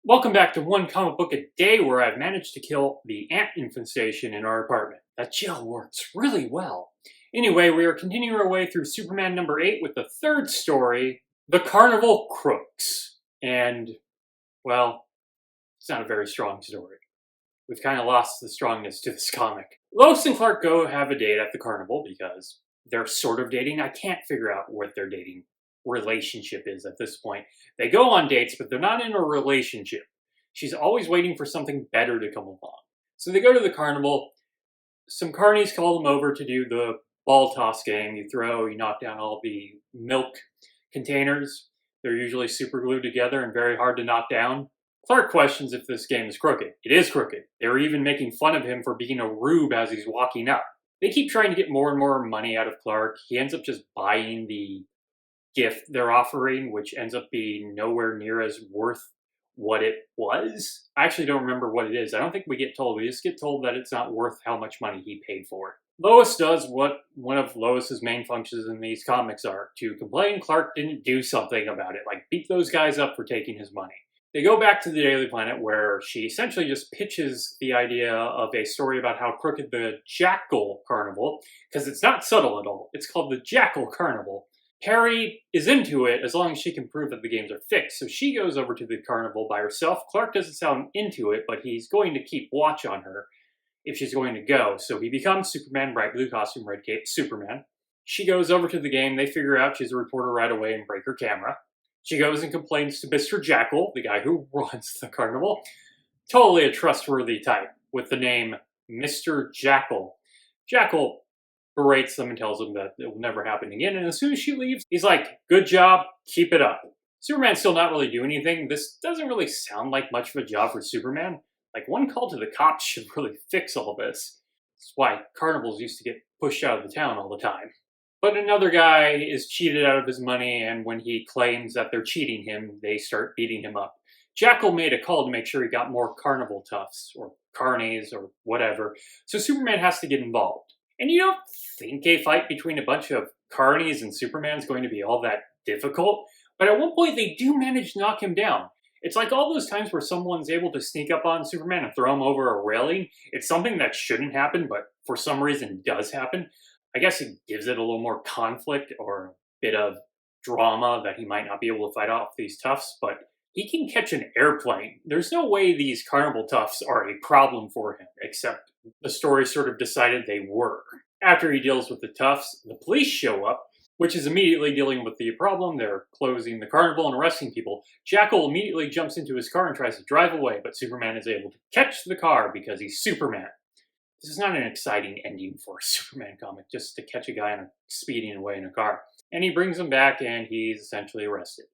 Welcome back to One Comic Book a Day, where I've managed to kill the ant infestation in our apartment. That gel works really well. Anyway, we are continuing our way through Superman number 8 with the third story, The Carnival Crooks. And, well, it's not a very strong story. We've kind of lost the strongness to this comic. Lois and Clark go have a date at the carnival because they're sort of dating. I can't figure out what their dating relationship is at this point. They go on dates, but they're not in a relationship. She's always waiting for something better to come along. So they go to the carnival. Some carnies call them over to do the ball toss game. You knock down all the milk containers. They're usually super glued together and very hard to knock down. Clark questions if this game is crooked. It is crooked. They were even making fun of him for being a rube as he's walking up. They keep trying to get more and more money out of Clark. He ends up just buying the gift they're offering, which ends up being nowhere near as worth what it was. I actually don't remember what it is. I don't think we get told. We just get told that it's not worth how much money he paid for it. Lois does what one of Lois's main functions in these comics are, to complain Clark didn't do something about it, like beat those guys up for taking his money. They go back to the Daily Planet, where she essentially just pitches the idea of a story about how crooked the Jackel Carnival, because it's not subtle at all. It's called the Jackel Carnival. Harry is into it as long as she can prove that the games are fixed, so she goes over to the carnival by herself. Clark doesn't sound into it, but he's going to keep watch on her if she's going to go. So he becomes Superman, bright blue costume, red cape, Superman. She goes over to the game. They figure out she's a reporter right away and break her camera. She goes and complains to Mr. Jackel, the guy who runs the carnival. Totally a trustworthy type with the name Mr. Jackel. Jackel berates them and tells them that it will never happen again, and as soon as she leaves, he's like, good job, keep it up. Superman's still not really doing anything. This doesn't really sound like much of a job for Superman. Like, one call to the cops should really fix all this. That's why carnivals used to get pushed out of the town all the time. But another guy is cheated out of his money, and when he claims that they're cheating him, they start beating him up. Jackel made a call to make sure he got more carnival toughs, or carnies, or whatever, so Superman has to get involved. And you don't think a fight between a bunch of carnies and Superman is going to be all that difficult, but at one point they do manage to knock him down. It's like all those times where someone's able to sneak up on Superman and throw him over a railing. It's something that shouldn't happen, but for some reason does happen. I guess it gives it a little more conflict or a bit of drama that he might not be able to fight off these toughs, but he can catch an airplane. There's no way these carnival toughs are a problem for him, except the story sort of decided they were. After he deals with the toughs, the police show up, which is immediately dealing with the problem. They're closing the carnival and arresting people. Jackel immediately jumps into his car and tries to drive away, but Superman is able to catch the car because he's Superman. This is not an exciting ending for a Superman comic, just to catch a guy speeding away in a car. And he brings him back and he's essentially arrested.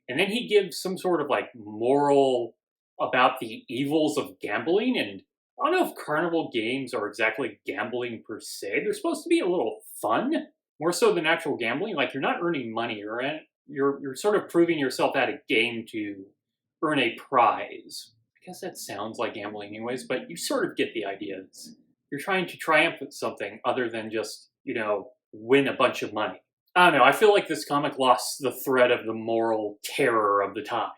And then he gives some sort of moral about the evils of gambling, and I don't know if carnival games are exactly gambling per se. They're supposed to be a little fun, more so than actual gambling. Like, you're not earning money, you're sort of proving yourself at a game to earn a prize. I guess that sounds like gambling anyways, but you sort of get the idea. You're trying to triumph at something other than just, win a bunch of money. I don't know, I feel like this comic lost the thread of the moral terror of the time.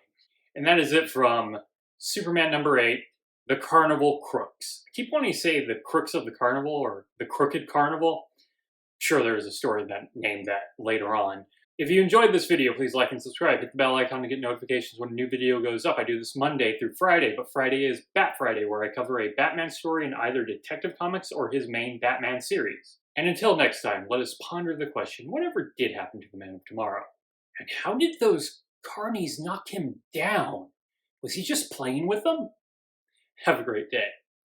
And that is it from Superman number 8, The Carnival Crooks. I keep wanting to say the crooks of the carnival or the crooked carnival. Sure, there's a story that named that later on. If you enjoyed this video, please like and subscribe. Hit the bell icon to get notifications when a new video goes up. I do this Monday through Friday, but Friday is Bat Friday, where I cover a Batman story in either Detective Comics or his main Batman series. And until next time, let us ponder the question, whatever did happen to the Man of Tomorrow? And how did those carnies knock him down? Was he just playing with them? Have a great day.